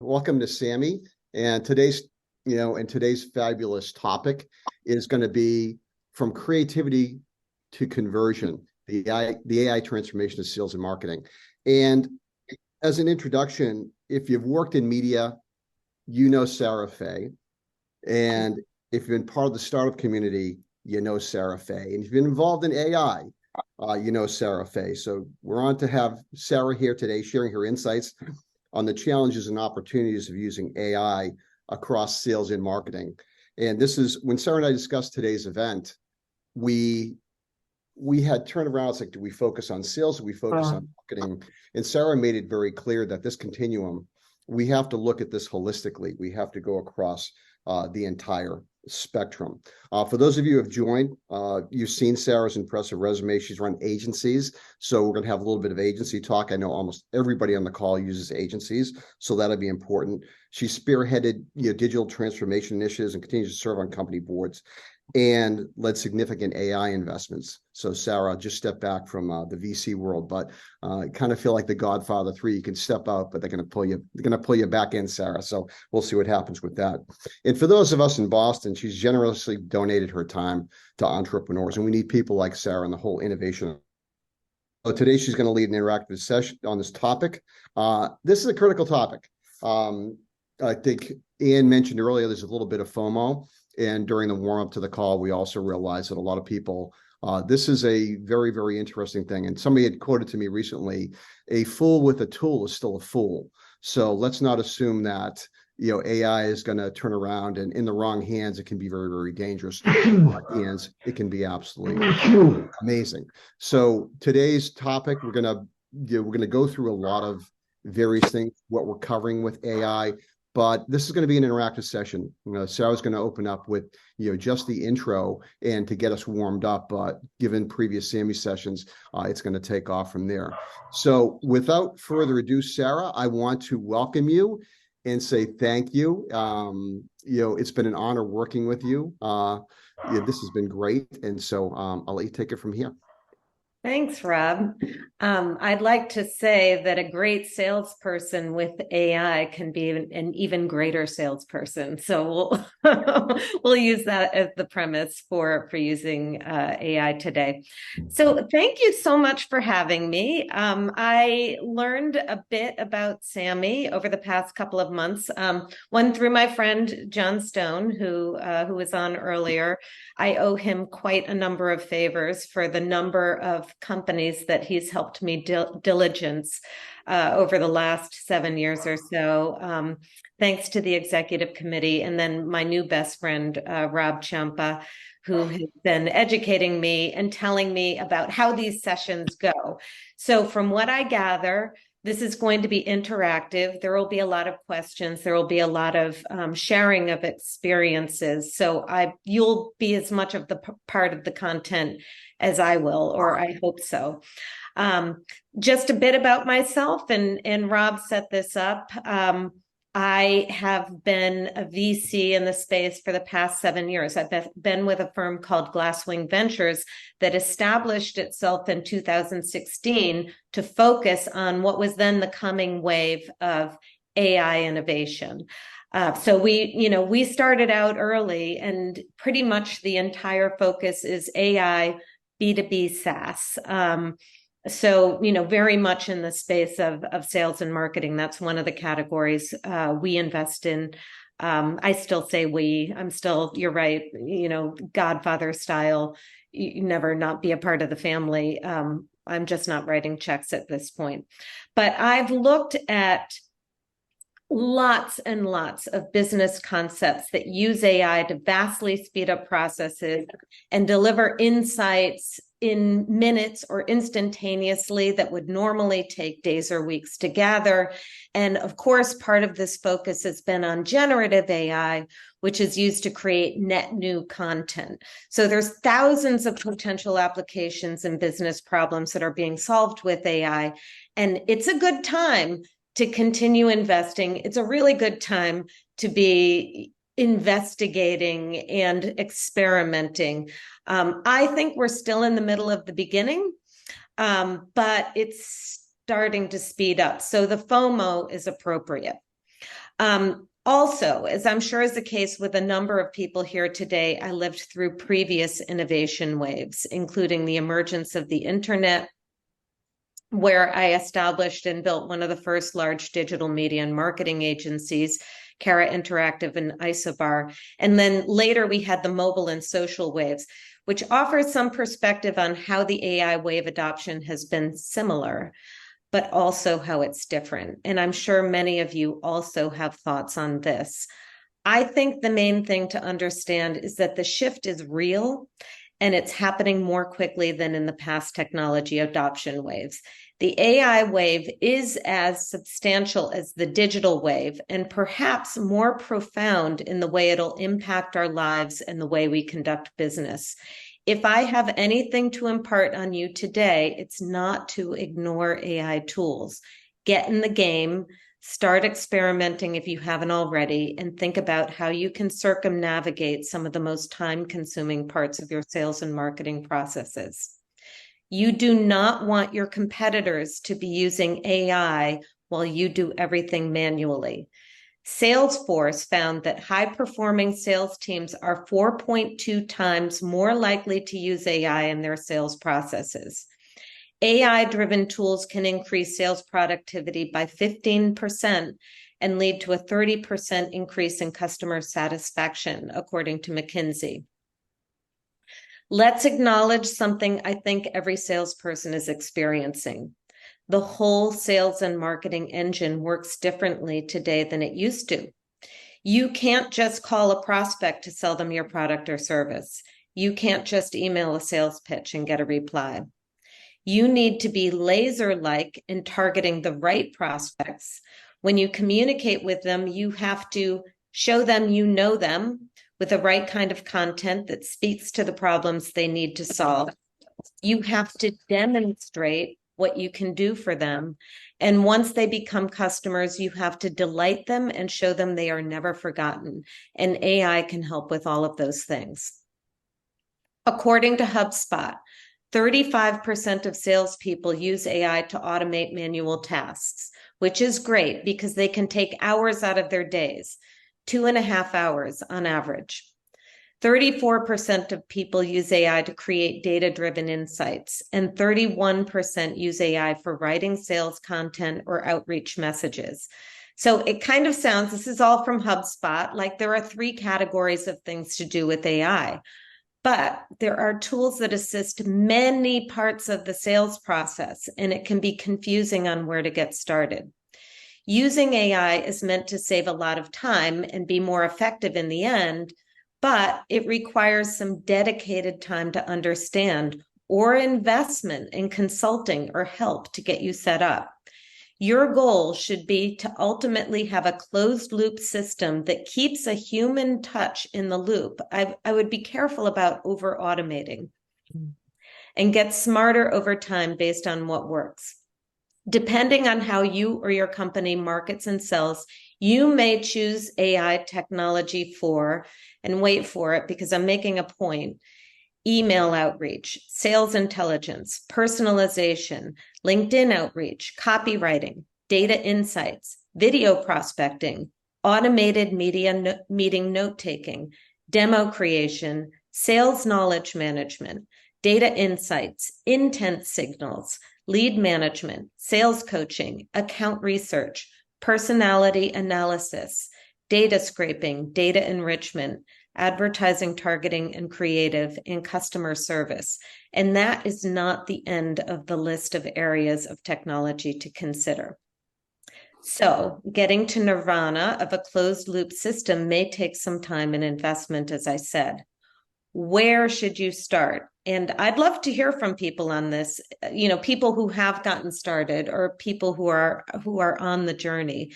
Welcome to Sammy. And today's fabulous topic is going to be from creativity to conversion, the AI transformation of sales and marketing. And as an introduction, if you've worked in media, you know Sarah Fay. And if you've been part of the startup community, you know Sarah Fay. And if you've been involved in AI, you know Sarah Fay. So we're on to have Sarah here today sharing her insights on the challenges and opportunities of using AI across sales and marketing. And this is when Sarah and I discussed today's event, we had turned around. It's like, do we focus on sales? Do we focus on marketing? And Sarah made it very clear that this continuum, we have to look at this holistically. We have to go across the entire spectrum. For those of you who have joined, you've seen Sarah's impressive resume. She's run agencies. So we're going to have a little bit of agency talk. I know almost everybody on the call uses agencies, so that'll be important. She spearheaded digital transformation initiatives and continues to serve on company boards and led significant AI investments. So Sarah, just step back from the VC world, but I kind of feel like the Godfather 3. You can step out, but they're going to pull you back in, Sarah. So we'll see what happens with that. And for those of us in Boston, she's generously donated her time to entrepreneurs, and we need people like Sarah and the whole innovation. So today she's going to lead an interactive session on this topic. This is a critical topic. I think Ian mentioned earlier, there's a little bit of FOMO. And during the warm up to the call, we also realized that a lot of people, this is a very, very interesting thing. And somebody had quoted to me recently, a fool with a tool is still a fool. So let's not assume that, AI is going to turn around, and in the wrong hands, it can be very, very dangerous. In the right hands, it can be absolutely amazing. So today's topic, we're going to go through a lot of various things, what we're covering with AI. But this is going to be an interactive session. Sarah's going to open up with, just the intro and to get us warmed up. But given previous Sammy sessions, it's going to take off from there. So without further ado, Sarah, I want to welcome you and say thank you. It's been an honor working with you. This has been great. And so I'll let you take it from here. Thanks, Rob. I'd like to say that a great salesperson with AI can be an even greater salesperson. So we'll use that as the premise for using AI today. So thank you so much for having me. I learned a bit about Sammy over the past couple of months. One through my friend John Stone, who was on earlier. I owe him quite a number of favors for the number of companies that he's helped me diligence over the last 7 years or so, thanks to the executive committee, and then my new best friend, Rob Champa, who has been educating me and telling me about how these sessions go. So from what I gather, this is going to be interactive. There will be a lot of questions. There will be a lot of sharing of experiences. So you'll be as much of the part of the content as I will, or I hope so. Just a bit about myself, and Rob set this up. I have been a VC in the space for the past 7 years. I've been with a firm called Glasswing Ventures that established itself in 2016 to focus on what was then the coming wave of AI innovation. So we started out early, and pretty much the entire focus is AI B2B SaaS. So, very much in the space of sales and marketing. That's one of the categories we invest in. I still say you're right, Godfather style, you never not be a part of the family. I'm just not writing checks at this point. But I've looked at lots and lots of business concepts that use AI to vastly speed up processes and deliver insights in minutes or instantaneously that would normally take days or weeks to gather. And of course, part of this focus has been on generative AI, which is used to create net new content. So there's thousands of potential applications and business problems that are being solved with AI. And it's a good time to continue investing. It's a really good time to be investigating and experimenting. I think we're still in the middle of the beginning, but it's starting to speed up. So the FOMO is appropriate. Also, as I'm sure is the case with a number of people here today, I lived through previous innovation waves, including the emergence of the internet, where I established and built one of the first large digital media and marketing agencies, Cara Interactive and Isobar. And then later we had the mobile and social waves, which offers some perspective on how the AI wave adoption has been similar, but also how it's different. And I'm sure many of you also have thoughts on this. I think the main thing to understand is that the shift is real and it's happening more quickly than in the past technology adoption waves. The AI wave is as substantial as the digital wave and perhaps more profound in the way it'll impact our lives and the way we conduct business. If I have anything to impart on you today, it's not to ignore AI tools. Get in the game, start experimenting if you haven't already, and think about how you can circumnavigate some of the most time-consuming parts of your sales and marketing processes. You do not want your competitors to be using AI while you do everything manually. Salesforce found that high-performing sales teams are 4.2 times more likely to use AI in their sales processes. AI-driven tools can increase sales productivity by 15% and lead to a 30% increase in customer satisfaction, according to McKinsey. Let's acknowledge something I think every salesperson is experiencing. The whole sales and marketing engine works differently today than it used to. You can't just call a prospect to sell them your product or service. You can't just email a sales pitch and get a reply. You need to be laser-like in targeting the right prospects. When you communicate with them, you have to show them you know them with the right kind of content that speaks to the problems they need to solve. You have to demonstrate what you can do for them. And once they become customers, you have to delight them and show them they are never forgotten. And AI can help with all of those things. According to HubSpot, 35% of salespeople use AI to automate manual tasks, which is great because they can take hours out of their days, 2.5 hours on average. 34% of people use AI to create data-driven insights, and 31% use AI for writing sales content or outreach messages. So it kind of sounds, this is all from HubSpot, like there are 3 categories of things to do with AI. But there are tools that assist many parts of the sales process, and it can be confusing on where to get started. Using AI is meant to save a lot of time and be more effective in the end, but it requires some dedicated time to understand or investment in consulting or help to get you set up. Your goal should be to ultimately have a closed loop system that keeps a human touch in the loop. I would be careful about over automating and get smarter over time based on what works. Depending on how you or your company markets and sells, you may choose AI technology for, and wait for it because I'm making a point, email outreach, sales intelligence, personalization, LinkedIn outreach, copywriting, data insights, video prospecting, automated meeting note-taking, demo creation, sales knowledge management, data insights, intent signals, lead management, sales coaching, account research, personality analysis, data scraping, data enrichment, advertising, targeting, and creative, and customer service. And that is not the end of the list of areas of technology to consider. So getting to nirvana of a closed loop system may take some time and investment, as I said. Where should you start? And I'd love to hear from people on this, people who have gotten started or people who are on the journey.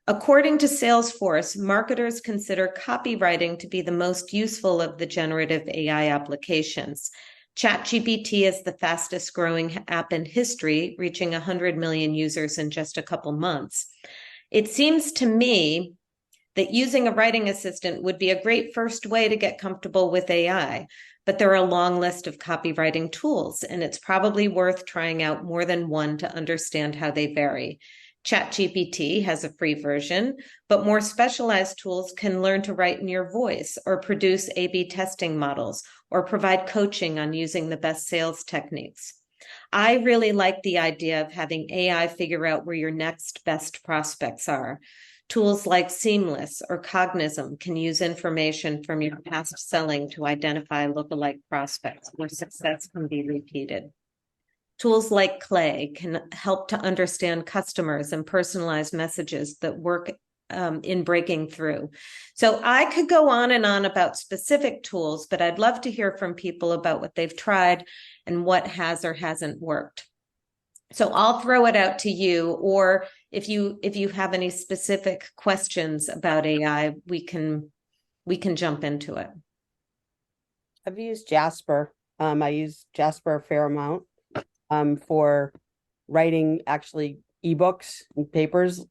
According to Salesforce, marketers consider copywriting to be the most useful of the generative AI applications. ChatGPT is the fastest growing app in history, reaching 100 million users in just a couple months. It seems to me that using a writing assistant would be a great first way to get comfortable with AI, but there are a long list of copywriting tools, and it's probably worth trying out more than one to understand how they vary. ChatGPT has a free version, but more specialized tools can learn to write in your voice or produce A/B testing models or provide coaching on using the best sales techniques. I really like the idea of having AI figure out where your next best prospects are. Tools like Seamless or Cognism can use information from your past selling to identify lookalike prospects where success can be repeated. Tools like Clay can help to understand customers and personalize messages that work in breaking through. So I could go on and on about specific tools, but I'd love to hear from people about what they've tried and what has or hasn't worked. So I'll throw it out to you, or if you have any specific questions about AI, we can jump into it. I've used Jasper. I use Jasper a fair amount for writing actually ebooks and papers.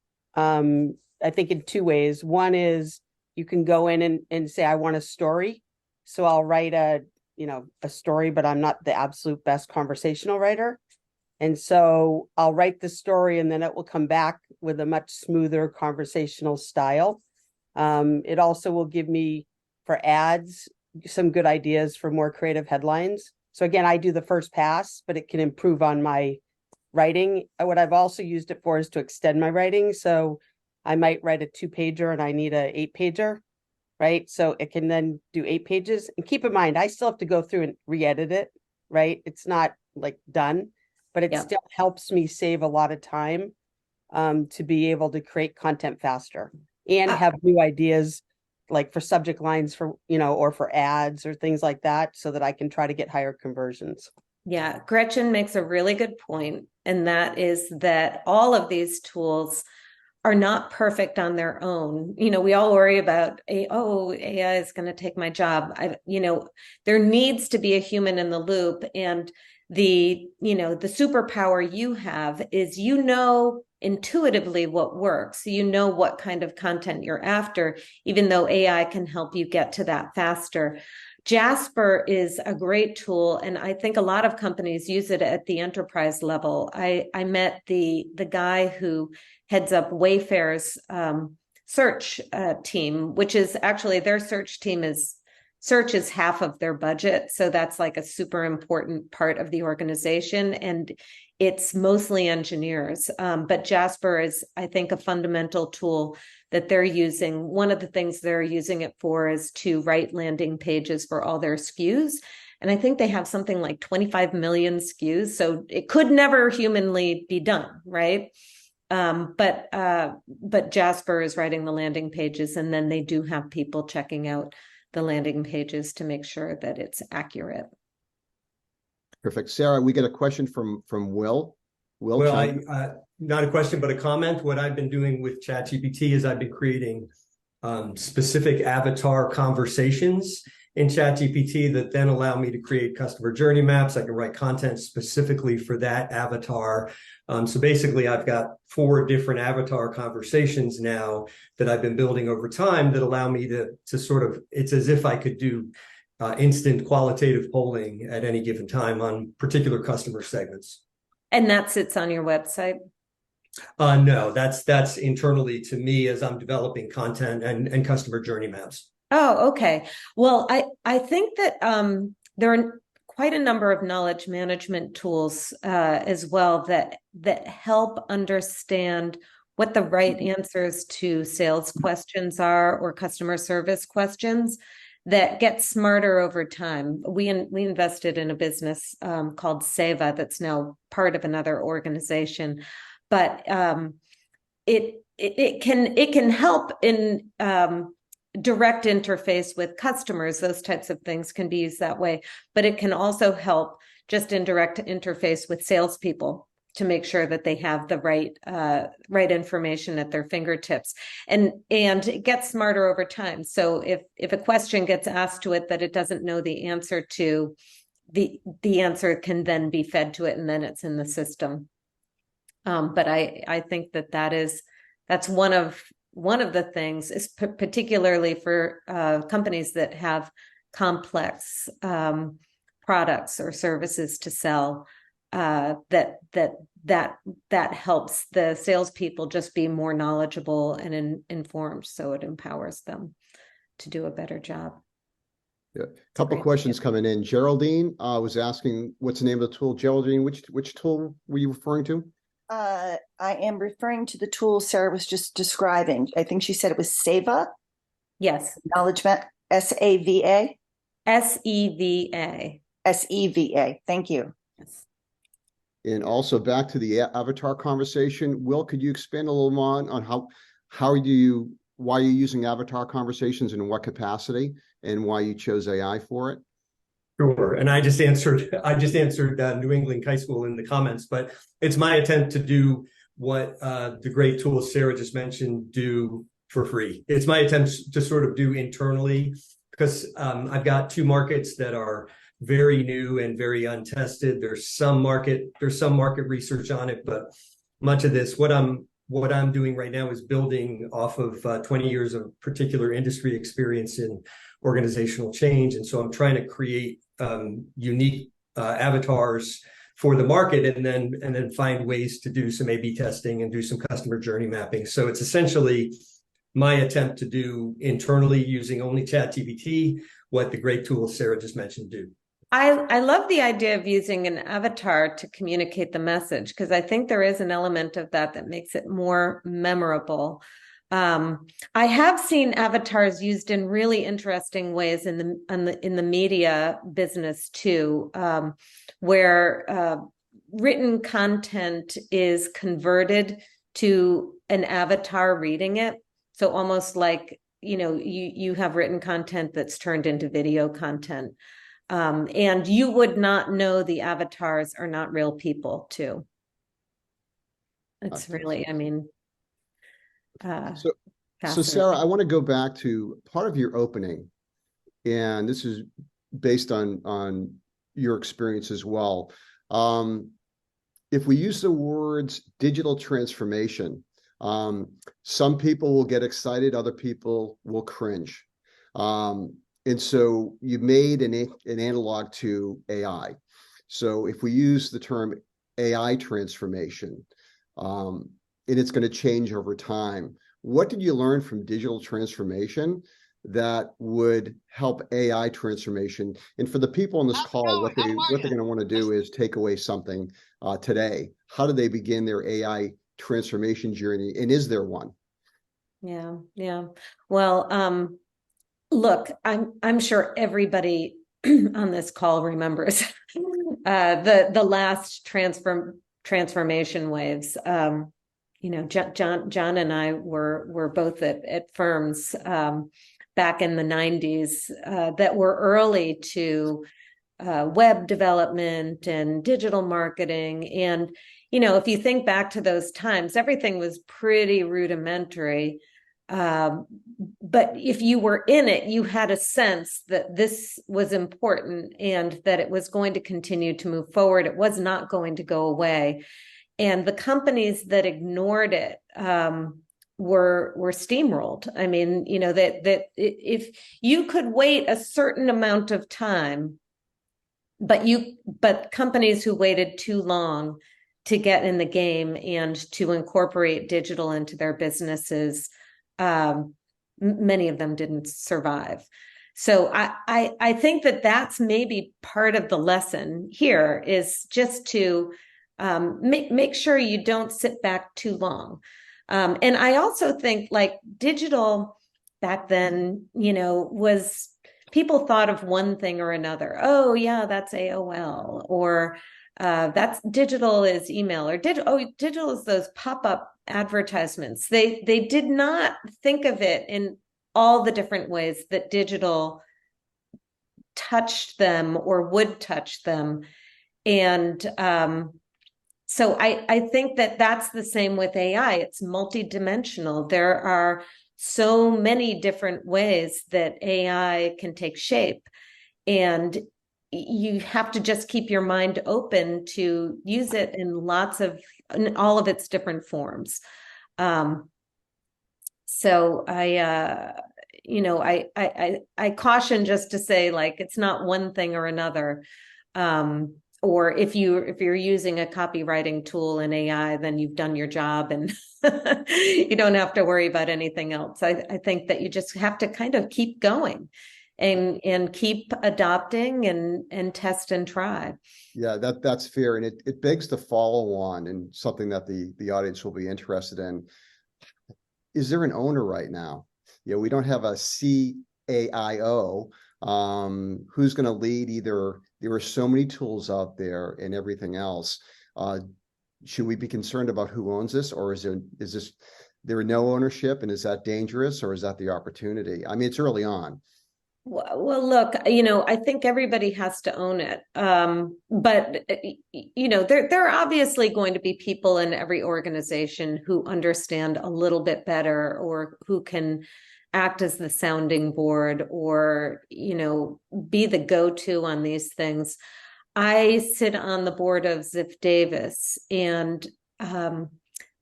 I think in two ways. One is you can go in and say, I want a story. So I'll write a story, but I'm not the absolute best conversational writer. And so I'll write the story and then it will come back with a much smoother conversational style. It also will give me, for ads, some good ideas for more creative headlines. So again, I do the first pass, but it can improve on my writing. What I've also used it for is to extend my writing. So I might write a 2-pager and I need a 8-pager, right? So it can then do 8 pages. And keep in mind, I still have to go through and re-edit it, right? It's not like done, but it still helps me save a lot of time to be able to create content faster and have new ideas, like for subject lines for, or for ads or things like that, so that I can try to get higher conversions. Yeah, Gretchen makes a really good point, and that is that all of these tools are not perfect on their own. We all worry about, AI is going to take my job. There needs to be a human in the loop, and the superpower you have is intuitively what works. What kind of content you're after, even though AI can help you get to that faster. Jasper is a great tool, and I think a lot of companies use it at the enterprise level. I met the guy who heads up Wayfair's search team, which is actually their search is half of their budget. So that's like a super important part of the organization. And it's mostly engineers. But Jasper is, I think, a fundamental tool that they're using. One of the things they're using it for is to write landing pages for all their SKUs. And I think they have something like 25 million SKUs. So it could never humanly be done, right? But Jasper is writing the landing pages, and then they do have people checking out the landing pages to make sure that it's accurate. Perfect. Sarah, we get a question from Will. Well, not a question, but a comment. What I've been doing with ChatGPT is I've been creating specific avatar conversations in ChatGPT that then allow me to create customer journey maps. I can write content specifically for that avatar. So basically, I've got 4 different avatar conversations now that I've been building over time that allow me to sort of, it's as if I could do instant qualitative polling at any given time on particular customer segments. And that sits on your website? No, that's internally to me as I'm developing content and customer journey maps. Oh, okay. Well, I think that there are quite a number of knowledge management tools as well that help understand what the right answers to sales questions are or customer service questions that get smarter over time. We invested in a business called Seva that's now part of another organization, but it can help in direct interface with customers. Those types of things can be used that way, but it can also help just in direct interface with salespeople to make sure that they have the right information at their fingertips, and it gets smarter over time. So if a question gets asked to it that it doesn't know the answer to, the answer can then be fed to it, and then it's in the system. But I think that's one of the things, is particularly for companies that have complex products or services to sell, that that helps the salespeople just be more knowledgeable and informed, so it empowers them to do a better job. Yeah. A couple questions coming in. Geraldine was asking, what's the name of the tool? Geraldine, which tool were you referring to? I am referring to the tool Sarah was just describing. I think she said it was SAVA. Yes. Acknowledgement, SAVA. SEVA. SEVA. Thank you. Yes. And also back to the avatar conversation. Will, could you expand a little more on why you're using avatar conversations and in what capacity, and why you chose AI for it? Sure. And I just answered New England High School in the comments, but it's my attempt to do what the great tools Sarah just mentioned do for free. It's my attempt to sort of do internally, because I've got two markets that are very new and very untested. There's some market research on it, but much of this, what I'm doing right now is building off of 20 years of particular industry experience in organizational change. And so I'm trying to create unique avatars for the market, and then find ways to do some A/B testing and do some customer journey mapping. So it's essentially my attempt to do internally, using only ChatGPT, what the great tools Sarah just mentioned do. I love the idea of using an avatar to communicate the message, because I think there is an element of that makes it more memorable. I have seen avatars used in really interesting ways in the media business too, where written content is converted to an avatar reading it. So almost like, you have written content that's turned into video content. And you would not know the avatars are not real people too. It's really, so Sarah, I want to go back to part of your opening, and this is based on your experience as well. If we use the words digital transformation, some people will get excited, other people will cringe. And so you made an analog to AI. So if we use the term AI transformation, and it's going to change over time, what did you learn from digital transformation that would help AI transformation? And for the people on this call, what they're going to want to do is take away something today. How do they begin their AI transformation journey? And is there one? Yeah. Well, look, I'm sure everybody on this call remembers the last transformation waves. John and I were both at firms back in the 90s that were early to web development and digital marketing. And, if you think back to those times, everything was pretty rudimentary. But if you were in it, you had a sense that this was important and that it was going to continue to move forward. It was not going to go away. And the companies that ignored it were steamrolled. That if you could wait a certain amount of time, but companies who waited too long to get in the game and to incorporate digital into their businesses, many of them didn't survive. So I think that's maybe part of the lesson here, is just to make sure you don't sit back too long. And I also think, like, digital back then, was, people thought of one thing or another. Oh yeah, that's AOL, or that's digital is email, or digital is those pop-up advertisements. They did not think of it in all the different ways that digital touched them or would touch them. And so I think that's the same with AI. It's multidimensional. There are so many different ways that AI can take shape, and you have to just keep your mind open to use it in all of its different forms. So I caution just to say, like, it's not one thing or another. or if you're using a copywriting tool in AI, then you've done your job and you don't have to worry about anything else. I think that you just have to kind of keep going and keep adopting and test and try. Yeah, that's fair. And it begs the follow on, and something that the audience will be interested in. Is there an owner right now? We don't have a CAIO. Who's going to lead either? There are so many tools out there and everything else. Should we be concerned about who owns this, or is there no ownership, and is that dangerous, or is that the opportunity? I mean, it's early on. Well, look, I think everybody has to own it. But there are obviously going to be people in every organization who understand a little bit better, or who can act as the sounding board, or, be the go-to on these things. I sit on the board of Ziff Davis, and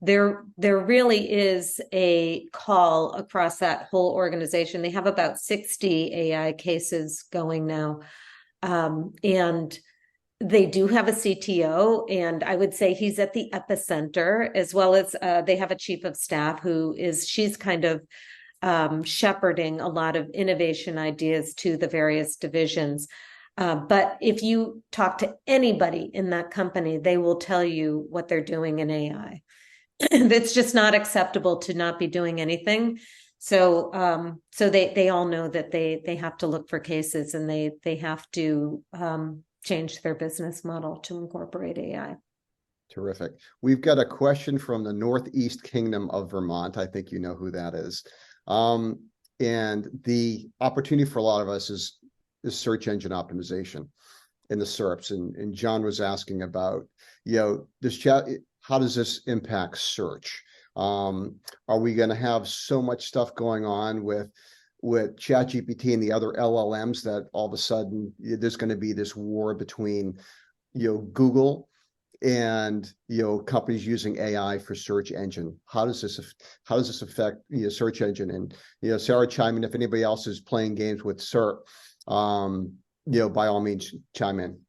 there really is a call across that whole organization. They have about 60 AI cases going now. And they do have a CTO, and I would say he's at the epicenter, as well as they have a chief of staff she's kind of shepherding a lot of innovation ideas to the various divisions. But if you talk to anybody in that company, they will tell you what they're doing in AI. It's just not acceptable to not be doing anything. So they all know that they have to look for cases, and they have to change their business model to incorporate AI. Terrific. We've got a question from the Northeast Kingdom of Vermont. I think you know who that is. And the opportunity for a lot of us is search engine optimization in the SERPs. And John was asking about, how does this impact search? Are we going to have so much stuff going on with ChatGPT and the other LLMs that all of a sudden there's going to be this war between, Google and, companies using AI for search engine? How does this affect search engine? And, Sarah, chime in if anybody else is playing games with SERP. By all means, chime in.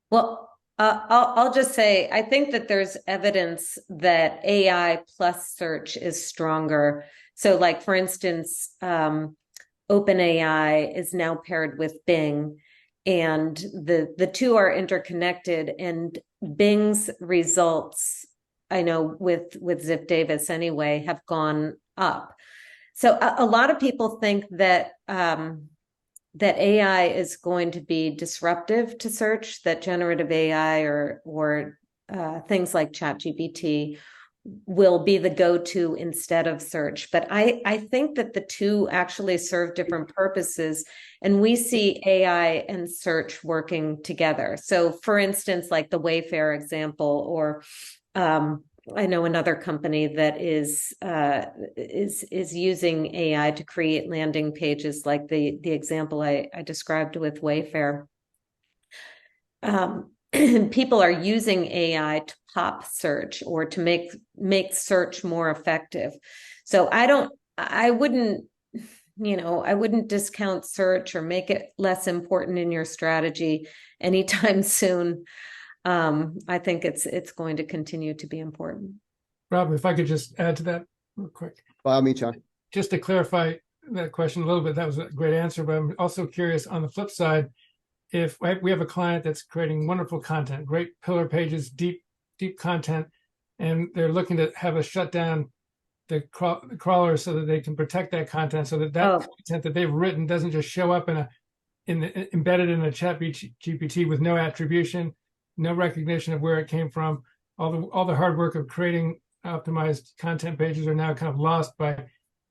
Well, I'll just say, I think that there's evidence that AI plus search is stronger. So, like, for instance, OpenAI is now paired with Bing, and the two are interconnected, and Bing's results, I know with Ziff Davis anyway, have gone up. So a lot of people think that that AI is going to be disruptive to search, that generative AI or things like ChatGPT will be the go-to instead of search. But I think that the two actually serve different purposes, and we see AI and search working together. So, for instance, like the Wayfair example, or I know another company that is using AI to create landing pages, like the example I described with Wayfair. People are using AI to pop search, or to make search more effective. So I wouldn't discount search or make it less important in your strategy anytime soon. I think it's going to continue to be important. Rob, if I could just add to that real quick. By all means, John. Just to clarify that question a little bit, that was a great answer, but I'm also curious on the flip side, if we have a client that's creating wonderful content, great pillar pages, deep content, and they're looking to have us shut down the crawler so that they can protect that content, so that content that they've written doesn't just show up embedded in a chat GPT with no attribution, no recognition of where it came from. All the hard work of creating optimized content pages are now kind of lost by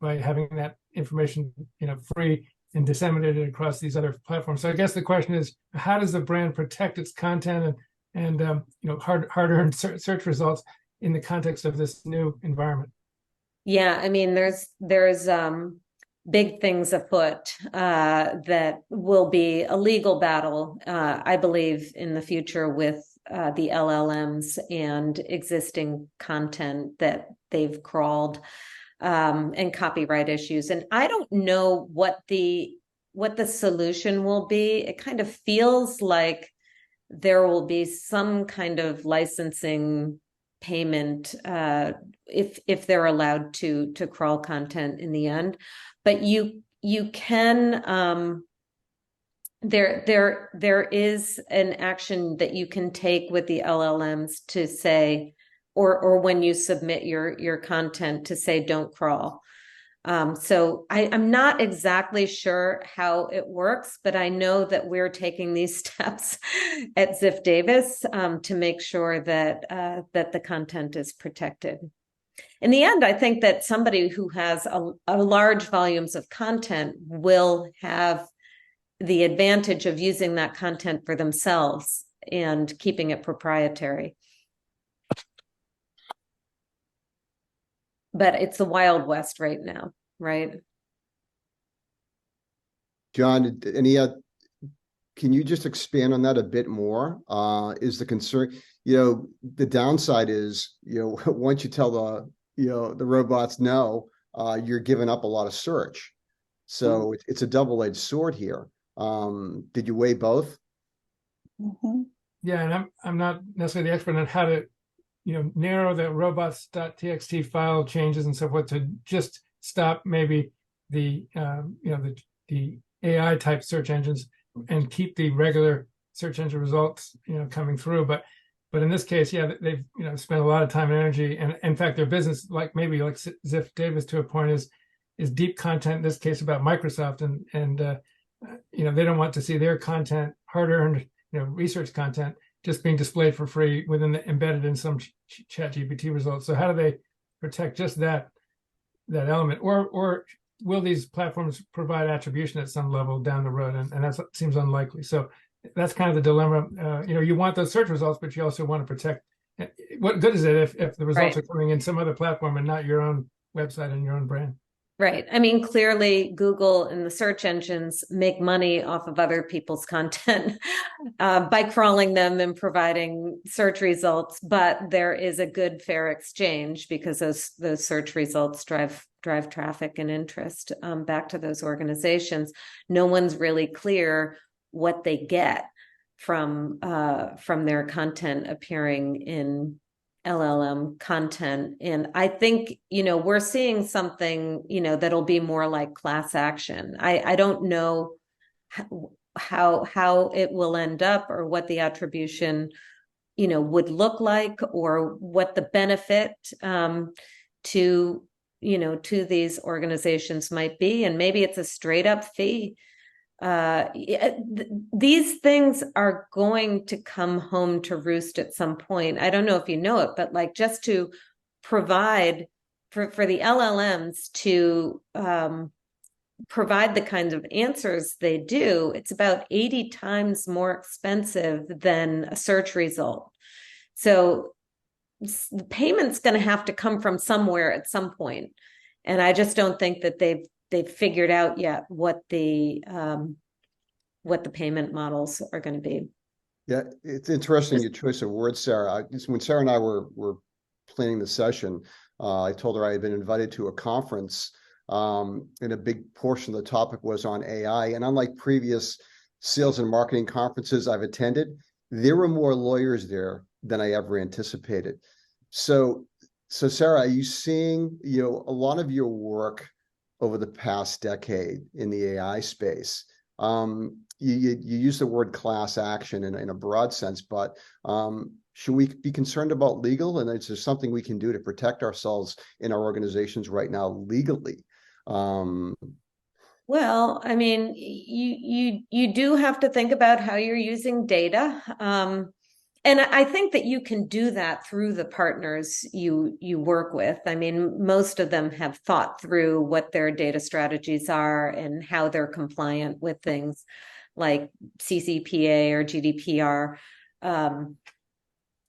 having that information, free and disseminated across these other platforms. So I guess the question is, how does the brand protect its content and hard-earned search results in the context of this new environment? Yeah, I mean, there's big things afoot that will be a legal battle, I believe, in the future with the LLMs and existing content that they've crawled, and copyright issues. And I don't know what the the solution will be. It kind of feels like there will be some kind of licensing payment if they're allowed to crawl content in the end. But you can there is an action that you can take with the LLMs to say, or when you submit your content, to say don't crawl. So I'm not exactly sure how it works, but I know that we're taking these steps at Ziff Davis to make sure that that the content is protected. In the end, I think that somebody who has a large volumes of content will have the advantage of using that content for themselves and keeping it proprietary. But it's the Wild West right now, right? John, can you just expand on that a bit more? Is the concern, the downside is, once you tell the robots no, you're giving up a lot of search. So it's a double-edged sword here. Did you weigh both? Mhm. Yeah, and I'm not necessarily the expert on how to narrow the robots.txt file changes and so forth to just stop maybe the the AI type search engines and keep the regular search engine results coming through. But in this case, yeah, they've spent a lot of time and energy, and in fact their business, like Ziff Davis to a point, is deep content, in this case about Microsoft, and they don't want to see their content, hard-earned research content, just being displayed for free embedded in some chat GPT results. So how do they protect just that element? Or will these platforms provide attribution at some level down the road? And that seems unlikely. So that's kind of the dilemma. You want those search results, but you also want to protect. What good is it if the results are coming in some other platform and not your own website and your own brand? Right. I mean, clearly Google and the search engines make money off of other people's content by crawling them and providing search results. But there is a good, fair exchange because those search results drive traffic and interest back to those organizations. No one's really clear what they get from their content appearing in LLM content. And I think, we're seeing something, that'll be more like class action. I don't know how it will end up or what the attribution, would look like, or what the benefit to these organizations might be. And maybe it's a straight up fee. These things are going to come home to roost at some point. I don't know if you know it, but like just to provide for the LLMs to provide the kinds of answers they do, it's about 80 times more expensive than a search result. So the payment's going to have to come from somewhere at some point. And I just don't think that they've figured out yet what the payment models are going to be. Yeah, it's interesting your choice of words, Sarah. When Sarah and I were planning the session, I told her I had been invited to a conference, and a big portion of the topic was on AI. And unlike previous sales and marketing conferences I've attended, there were more lawyers there than I ever anticipated. So Sarah, are you seeing a lot of your work over the past decade in the AI space? You use the word class action in a broad sense, but should we be concerned about legal? And is there something we can do to protect ourselves in our organizations right now legally? Well, I mean, you do have to think about how you're using data. And I think that you can do that through the partners you work with. I mean, most of them have thought through what their data strategies are and how they're compliant with things like CCPA or GDPR.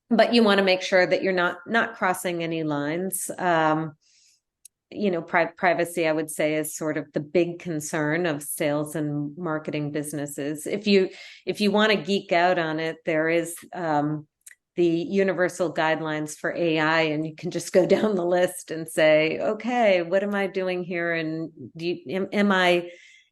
But you want to make sure that you're not crossing any lines. Privacy, I would say, is sort of the big concern of sales and marketing businesses. If you want to geek out on it, there is the universal guidelines for AI, and you can just go down the list and say, okay, what am I doing here? And am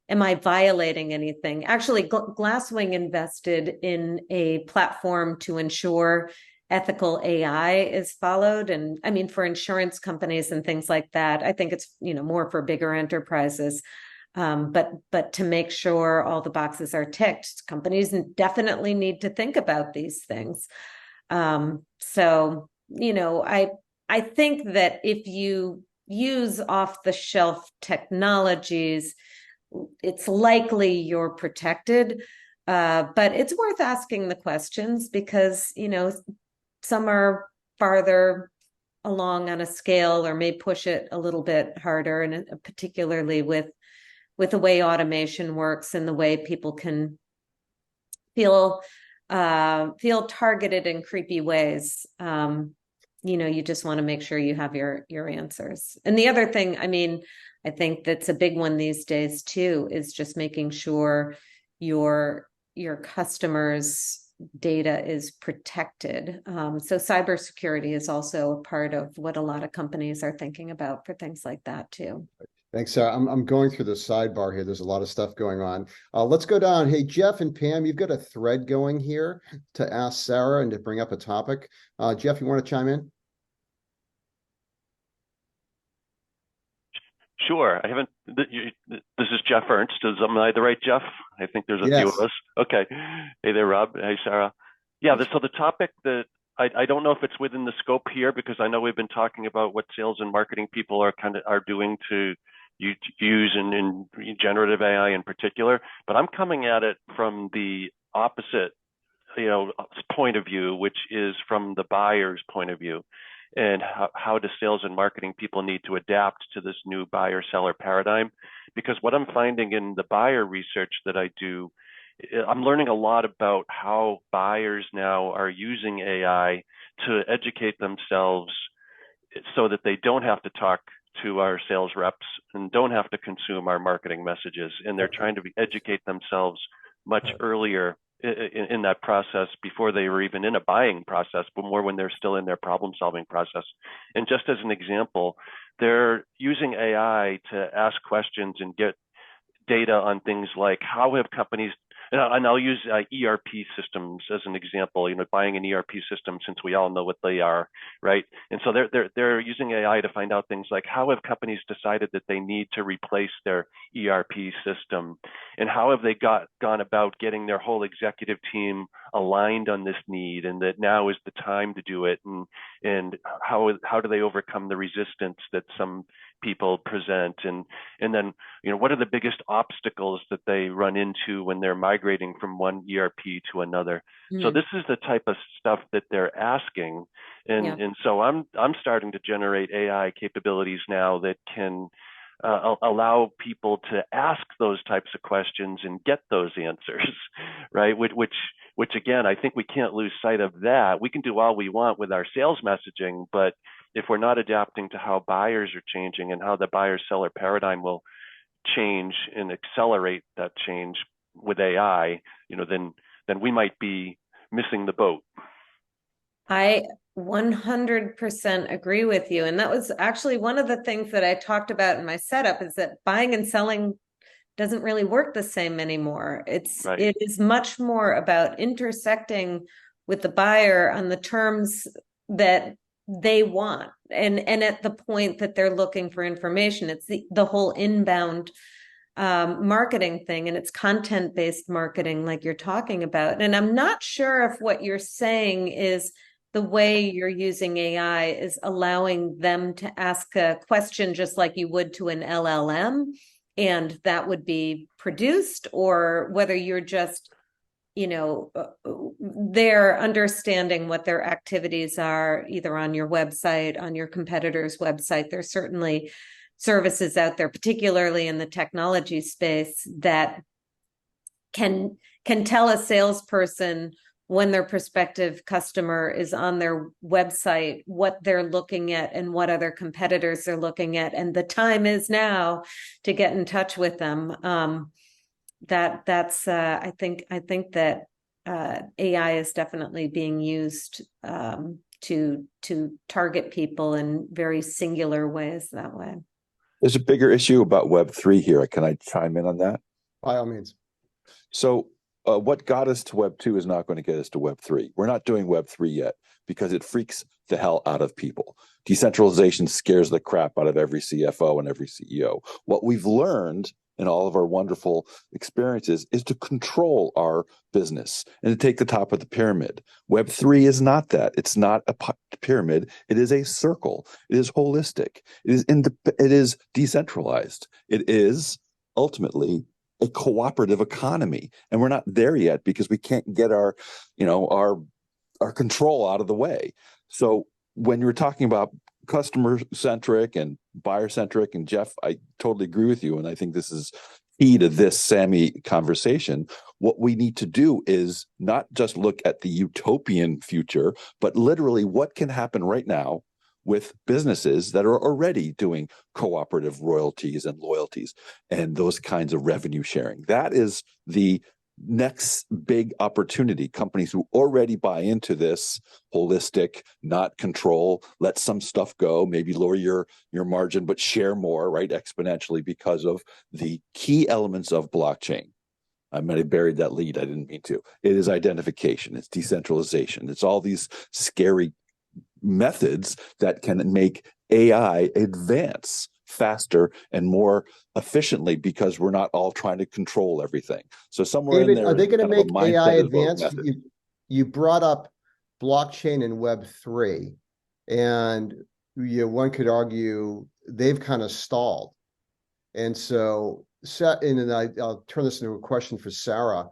am I violating anything? Actually, Glasswing invested in a platform to ensure ethical AI is followed. And I mean, for insurance companies and things like that, I think it's, more for bigger enterprises. But to make sure all the boxes are ticked, companies definitely need to think about these things. So, I think that if you use off-the-shelf technologies, it's likely you're protected. But it's worth asking the questions because, some are farther along on a scale or may push it a little bit harder, and particularly with the way automation works and the way people can feel targeted in creepy ways. You just want to make sure you have your answers. And the other thing, I mean, I think that's a big one these days too, is just making sure your customers' data is protected. So cybersecurity is also a part of what a lot of companies are thinking about for things like that too. Thanks, Sarah. I'm going through the sidebar here. There's a lot of stuff going on. Let's go down. Hey, Jeff and Pam, you've got a thread going here to ask Sarah and to bring up a topic. Jeff, you want to chime in? Sure. I haven't. This is Jeff Ernst. Am I the right Jeff? I think there's a few of us. Okay. Hey there, Rob. Hey, Sarah. Yeah. So the topic that I don't know if it's within the scope here, because I know we've been talking about what sales and marketing people are doing to use in generative AI in particular, but I'm coming at it from the opposite, point of view, which is from the buyer's point of view. And how do sales and marketing people need to adapt to this new buyer-seller paradigm? Because what I'm finding in the buyer research that I do, I'm learning a lot about how buyers now are using AI to educate themselves so that they don't have to talk to our sales reps and don't have to consume our marketing messages. And they're trying to educate themselves much earlier in that process, before they were even in a buying process, but more when they're still in their problem solving process. And just as an example, they're using AI to ask questions and get data on things like how have companies, and I'll use ERP systems as an example, buying an ERP system, since we all know what they are, right? And so they're using AI to find out things like how have companies decided that they need to replace their ERP system, and how have they gone about getting their whole executive team aligned on this need, and that now is the time to do it, and how do they overcome the resistance that some people present, and then what are the biggest obstacles that they run into when they're migrating from one ERP to another. So this is the type of stuff that they're asking, and so I'm starting to generate AI capabilities now that can allow people to ask those types of questions and get those answers, right? Which again, I think we can't lose sight of that. We can do all we want with our sales messaging, but if we're not adapting to how buyers are changing and how the buyer-seller paradigm will change and accelerate that change with AI, then we might be missing the boat. I 100% agree with you. And that was actually one of the things that I talked about in my setup, is that buying and selling doesn't really work the same anymore. It is much more about intersecting with the buyer on the terms that they want, and at the point that they're looking for information. It's the whole inbound marketing thing, and it's content-based marketing like you're talking about. And I'm not sure if what you're saying is the way you're using AI is allowing them to ask a question just like you would to an LLM, and that would be produced, or whether you're just they're understanding what their activities are, either on your website, on your competitor's website. There's certainly services out there, particularly in the technology space, that can tell a salesperson when their prospective customer is on their website what they're looking at and what other competitors are looking at, and the time is now to get in touch with them. I think that AI is definitely being used to target people in very singular ways that way. There's a bigger issue about Web3 here. Can I chime in on that? By all means. So what got us to Web 2 is not going to get us to Web 3. We're not doing Web 3 yet because it freaks the hell out of people. Decentralization scares the crap out of every CFO and every CEO. What we've learned in all of our wonderful experiences is to control our business and to take the top of the pyramid. Web 3 is not that. It's not a pyramid. It is a circle. It is holistic. It is decentralized. It is ultimately a cooperative economy, and we're not there yet because we can't get our control out of the way. So when you're talking about customer centric and buyer centric, and Jeff, I totally agree with you, and I think this is key to this Sammy conversation. What we need to do is not just look at the utopian future, but literally what can happen right now with businesses that are already doing cooperative royalties and loyalties and those kinds of revenue sharing. That is the next big opportunity. Companies who already buy into this holistic, not control, let some stuff go, maybe lower your margin, but share more, right, exponentially, because of the key elements of blockchain. I might have buried that lead. I didn't mean to. It is identification. It's decentralization. It's all these scary methods that can make AI advance faster and more efficiently because we're not all trying to control everything. So somewhere David, in there, are they going to make AI advance? You, you brought up blockchain and Web3, and one could argue they've kind of stalled. And so, I'll turn this into a question for Sarah.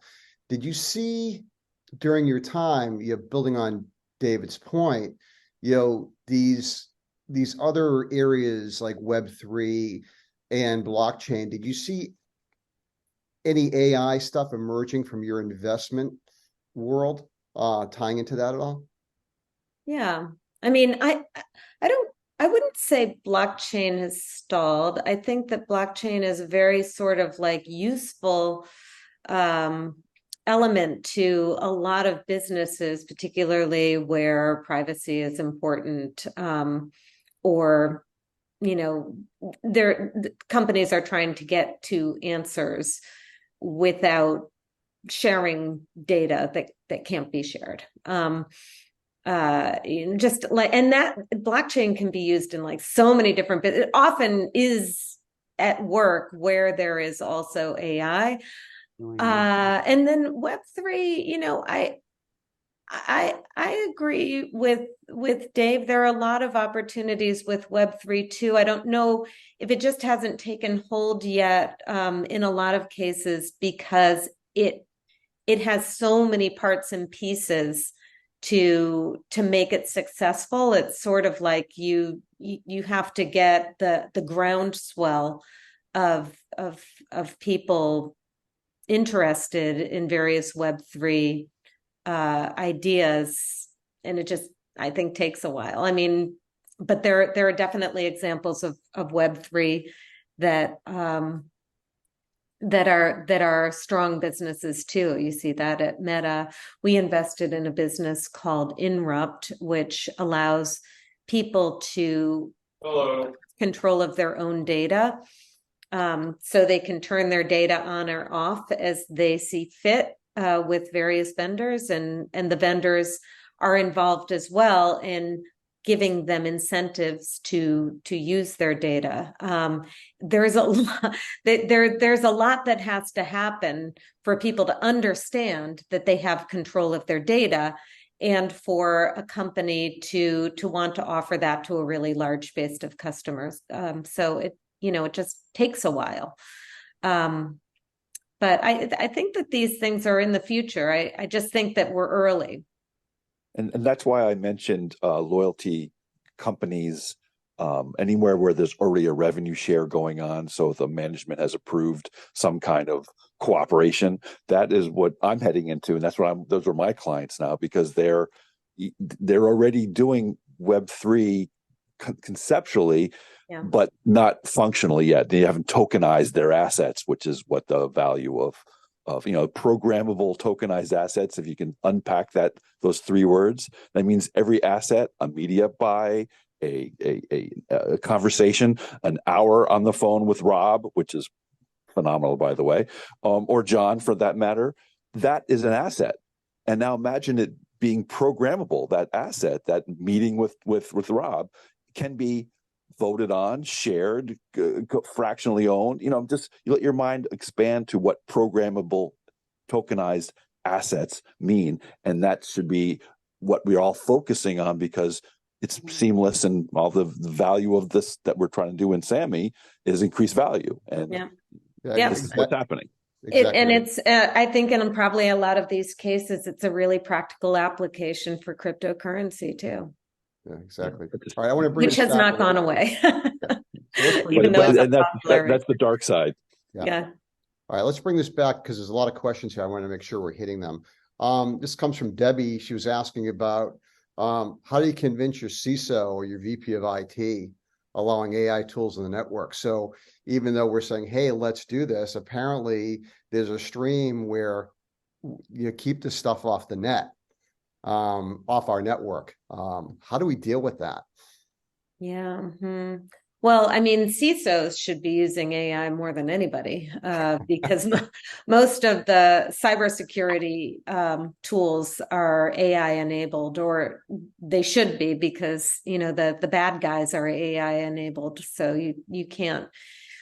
Did you see during your time, building on David's point, these other areas like Web3 and blockchain, did you see any AI stuff emerging from your investment world tying into that at all? Yeah. I mean, I wouldn't say blockchain has stalled. I think that blockchain is a very sort of like useful element to a lot of businesses, particularly where privacy is important, or companies are trying to get to answers without sharing data that can't be shared. Just like, and that blockchain can be used in like so many different, but it often is at work where there is also AI. And then Web3, I agree with Dave. There are a lot of opportunities with Web3 too. I don't know if it just hasn't taken hold yet, in a lot of cases, because it has so many parts and pieces to make it successful. It's sort of like you have to get the groundswell of people interested in various Web3 ideas, and it just, I think, takes a while. I mean, but there are definitely examples of Web3 that are strong businesses too. You see that at Meta. We invested in a business called Inrupt, which allows people to control of their own data. So they can turn their data on or off as they see fit, with various vendors, and the vendors are involved as well in giving them incentives to use their data. There's a lot there's a lot that has to happen for people to understand that they have control of their data, and for a company to want to offer that to a really large base of customers. So it just takes a while. But I think that these things are in the future. I just think that we're early. And that's why I mentioned loyalty companies, anywhere where there's already a revenue share going on. So the management has approved some kind of cooperation. That is what I'm heading into, and those are my clients now, because they're already doing Web3 conceptually. Yeah. But not functionally yet. They haven't tokenized their assets, which is what the value of programmable tokenized assets. If you can unpack those three words, that means every asset, a media buy, a conversation, an hour on the phone with Rob, which is phenomenal, by the way, or John for that matter, that is an asset. And now imagine it being programmable. That asset, that meeting with Rob, can be voted on, shared, fractionally owned. Just you let your mind expand to what programmable, tokenized assets mean, and that should be what we're all focusing on, because it's seamless, and all the value of this that we're trying to do in Sammy is increase value, and this is what's happening. Exactly. And it's, I think, in probably a lot of these cases, it's a really practical application for cryptocurrency too. Yeah, exactly. All right, I want to bring which has not gone away. Even though it's that's the dark side. Yeah. All right, let's bring this back because there's a lot of questions here. I want to make sure we're hitting them. This comes from Debbie. She was asking about how do you convince your CISO or your VP of IT allowing AI tools in the network? So even though we're saying, hey, let's do this, apparently there's a stream where you keep this stuff off the net, off our network. How do we deal with that? Yeah. Well, I mean, CISOs should be using AI more than anybody because most of the cybersecurity tools are AI enabled, or they should be, because the bad guys are AI enabled. So you can't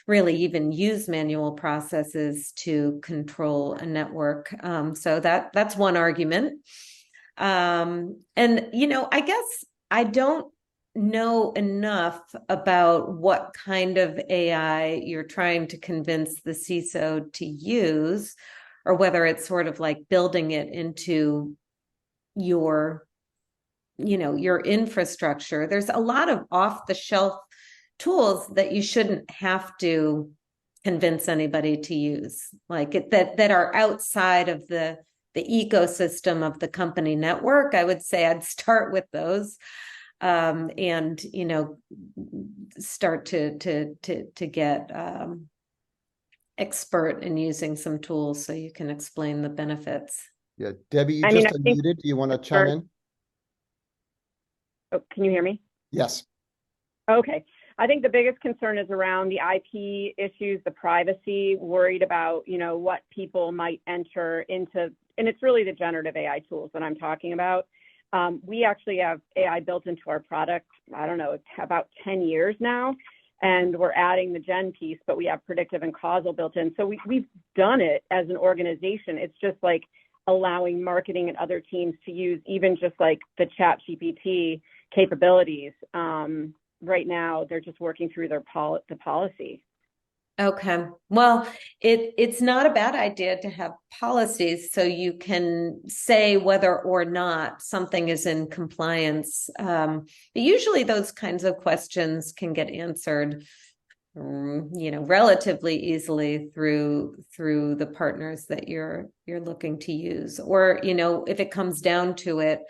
really even use manual processes to control a network. So that's one argument. And I guess I don't know enough about what kind of AI you're trying to convince the CISO to use, or whether it's sort of like building it into your infrastructure. There's a lot of off-the-shelf tools that you shouldn't have to convince anybody to use, like that are outside of the ecosystem of the company network. I would say I'd start with those. And start to get expert in using some tools so you can explain the benefits. Yeah, Debbie, you just unmuted. Do you want to chime in? Oh, can you hear me? Yes. Okay. I think the biggest concern is around the IP issues, the privacy, worried about, what people might enter into, and it's really the generative AI tools that I'm talking about. We actually have AI built into our product, I don't know, about 10 years now, and we're adding the gen piece, but we have predictive and causal built in. So we've done it as an organization. It's just like allowing marketing and other teams to use even just like the ChatGPT capabilities. Right now, they're just working through the policy. Okay. Well, it's not a bad idea to have policies so you can say whether or not something is in compliance. But usually those kinds of questions can get answered, relatively easily through the partners that you're looking to use. Or, if it comes down to it,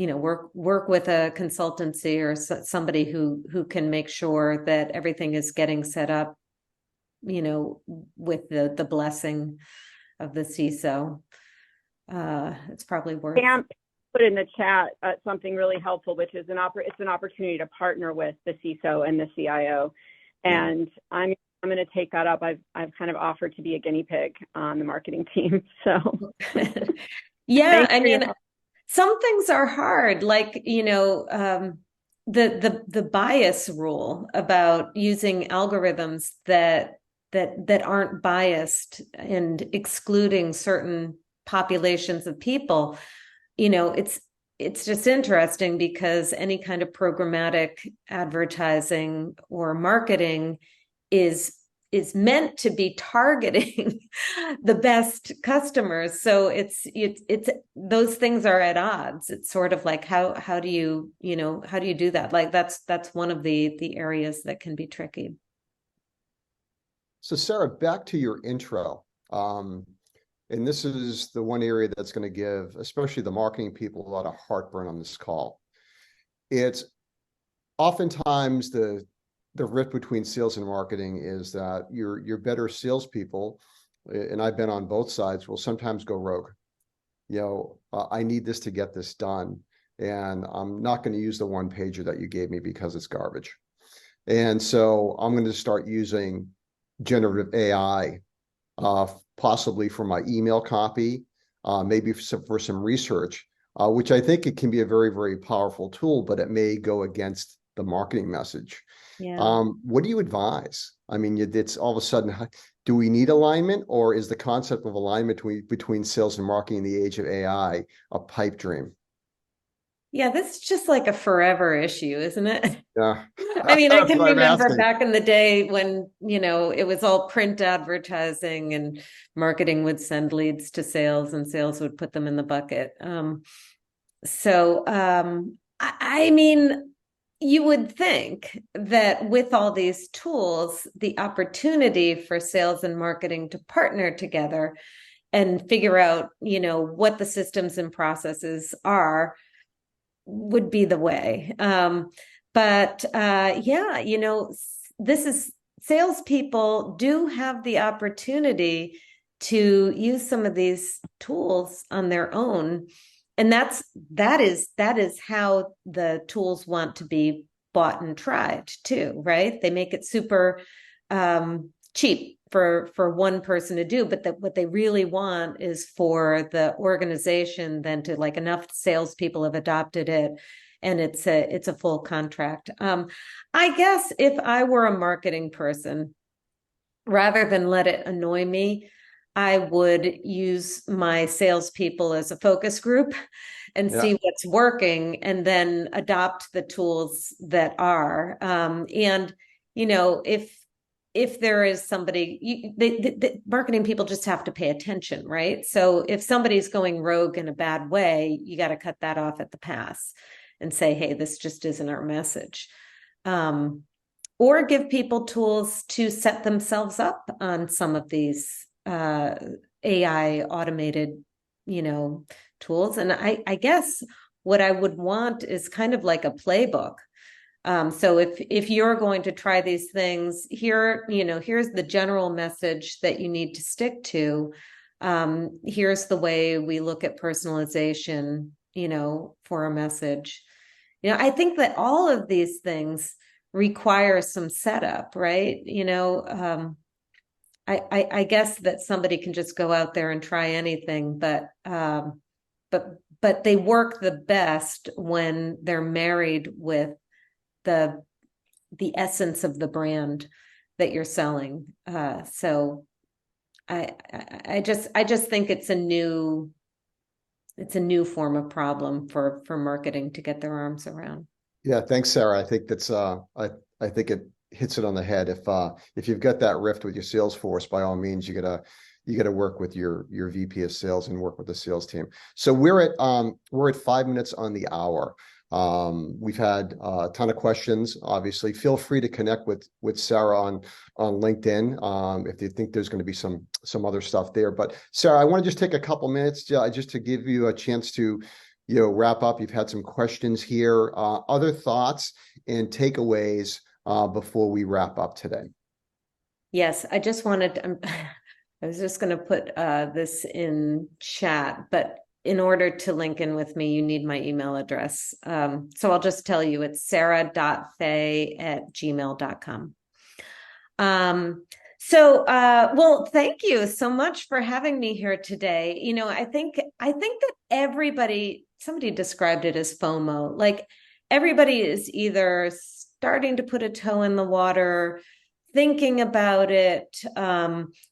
work with a consultancy or somebody who can make sure that everything is getting set up, with the blessing of the CISO. It's probably worth. Sam put in the chat something really helpful, which is it's an opportunity to partner with the CISO and the CIO, and I'm going to take that up. I've kind of offered to be a guinea pig on the marketing team. So yeah, I mean. Some things are hard, like, the bias rule about using algorithms that aren't biased and excluding certain populations of people. It's just interesting because any kind of programmatic advertising or marketing is meant to be targeting the best customers. So it's those things are at odds. It's sort of like how do you do that? Like that's one of the areas that can be tricky. So Sarah, back to your intro. And this is the one area that's going to give, especially the marketing people, a lot of heartburn on this call. It's oftentimes the rift between sales and marketing is that your better salespeople, and I've been on both sides, will sometimes go rogue. I need this to get this done, and I'm not going to use the one pager that you gave me because it's garbage. And so I'm going to start using generative AI, possibly for my email copy, maybe for some research, which I think it can be a very, very powerful tool, but it may go against the marketing message. Yeah. What do you advise? I mean, it's all of a sudden, do we need alignment, or is the concept of alignment between sales and marketing in the age of AI a pipe dream? Yeah, this is just like a forever issue, isn't it? Yeah. I mean, I That's can what I'm remember asking. back in the day when, it was all print advertising and marketing would send leads to sales and sales would put them in the bucket. I mean, you would think that with all these tools, the opportunity for sales and marketing to partner together and figure out, what the systems and processes are would be the way. This is salespeople do have the opportunity to use some of these tools on their own. And that is how the tools want to be bought and tried too, right? They make it super cheap for one person to do, but what they really want is for the organization then to, like, enough salespeople have adopted it, and it's a full contract. I guess if I were a marketing person, rather than let it annoy me, I would use my salespeople as a focus group and Yeah. see what's working, and then adopt the tools that are. If there is somebody, the marketing people just have to pay attention, right? So if somebody's going rogue in a bad way, you got to cut that off at the pass and say, hey, this just isn't our message. Or give people tools to set themselves up on some of these AI automated, tools. And I guess what I would want is kind of like a playbook. So if you're going to try these things, here's the general message that you need to stick to. Here's the way we look at personalization, for a message. I think that all of these things require some setup, right? I guess that somebody can just go out there and try anything, but they work the best when they're married with the essence of the brand that you're selling. So I just think it's a new form of problem for marketing to get their arms around. Yeah, thanks, Sarah. I think that's I think it hits it on the head. If you've got that rift with your sales force, by all means, you gotta work with your VP of sales and work with the sales team. So we're at 5 minutes on the hour. We've had a ton of questions. Obviously, feel free to connect with Sarah on LinkedIn if you think there's going to be some other stuff there. But Sarah, I want to just take a couple minutes just to give you a chance to wrap up. You've had some questions here. Other thoughts and takeaways before we wrap up today. Yes, I just wanted I was just going to put this in chat, but in order to link in with me, you need my email address. So I'll just tell you, it's sarah.fay@gmail.com. Well, thank you so much for having me here today. I think that somebody described it as FOMO. Like, everybody is either starting to put a toe in the water, thinking about it.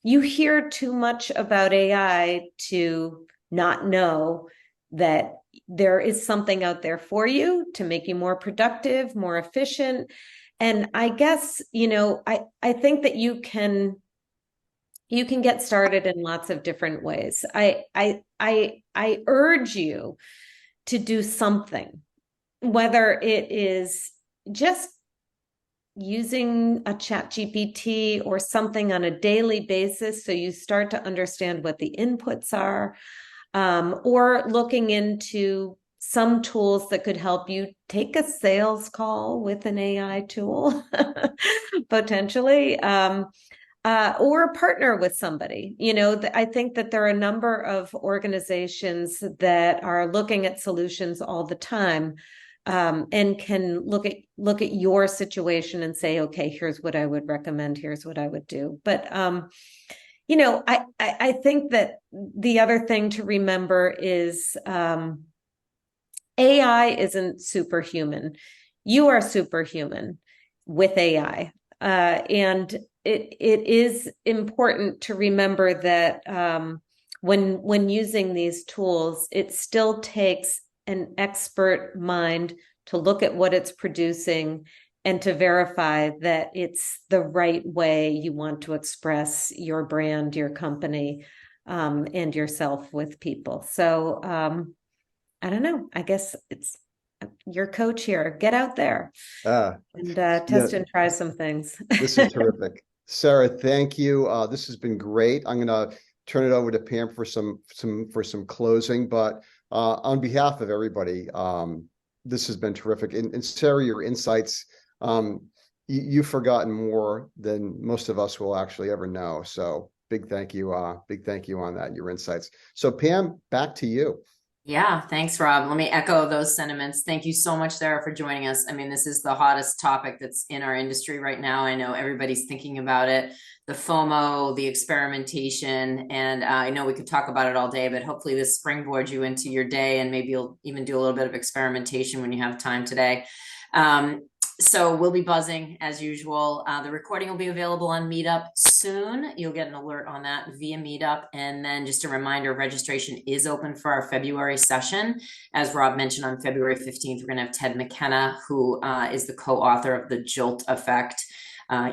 You hear too much about AI to not know that there is something out there for you to make you more productive, more efficient. And I guess, I think that you can get started in lots of different ways. I urge you to do something, whether it is just using a ChatGPT or something on a daily basis, so you start to understand what the inputs are, or looking into some tools that could help you take a sales call with an AI tool, potentially, or partner with somebody. I think that there are a number of organizations that are looking at solutions all the time, and can look at your situation and say, okay, here's what I would recommend, here's what I would do. But I think that the other thing to remember is AI isn't superhuman. You are superhuman with AI. And it is important to remember that when using these tools, it still takes an expert mind to look at what it's producing and to verify that it's the right way you want to express your brand, your company, and yourself with people. So I don't know. I guess it's your coach here. Get out there and test and try some things. This is terrific. Sarah, thank you. This has been great. I'm going to turn it over to Pam for some closing, but on behalf of everybody, this has been terrific. And Sarah, your insights, you've forgotten more than most of us will actually ever know. So big thank you on that, your insights. So Pam, back to you. Yeah, thanks, Rob. Let me echo those sentiments. Thank you so much, Sarah, for joining us. I mean, this is the hottest topic that's in our industry right now. I know everybody's thinking about it, the FOMO, the experimentation, and I know we could talk about it all day, but hopefully this springboards you into your day, and maybe you'll even do a little bit of experimentation when you have time today. So we'll be buzzing as usual. The recording will be available on Meetup soon. You'll get an alert on that via Meetup. And then just a reminder, registration is open for our February session. As Rob mentioned, on February 15th, we're going to have Ted McKenna, who is the co-author of The Jolt Effect.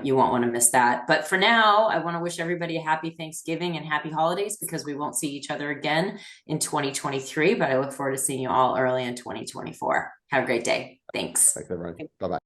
You won't want to miss that. But for now, I want to wish everybody a happy Thanksgiving and happy holidays, because we won't see each other again in 2023. But I look forward to seeing you all early in 2024. Have a great day. Thanks. Thanks, everyone. Bye-bye.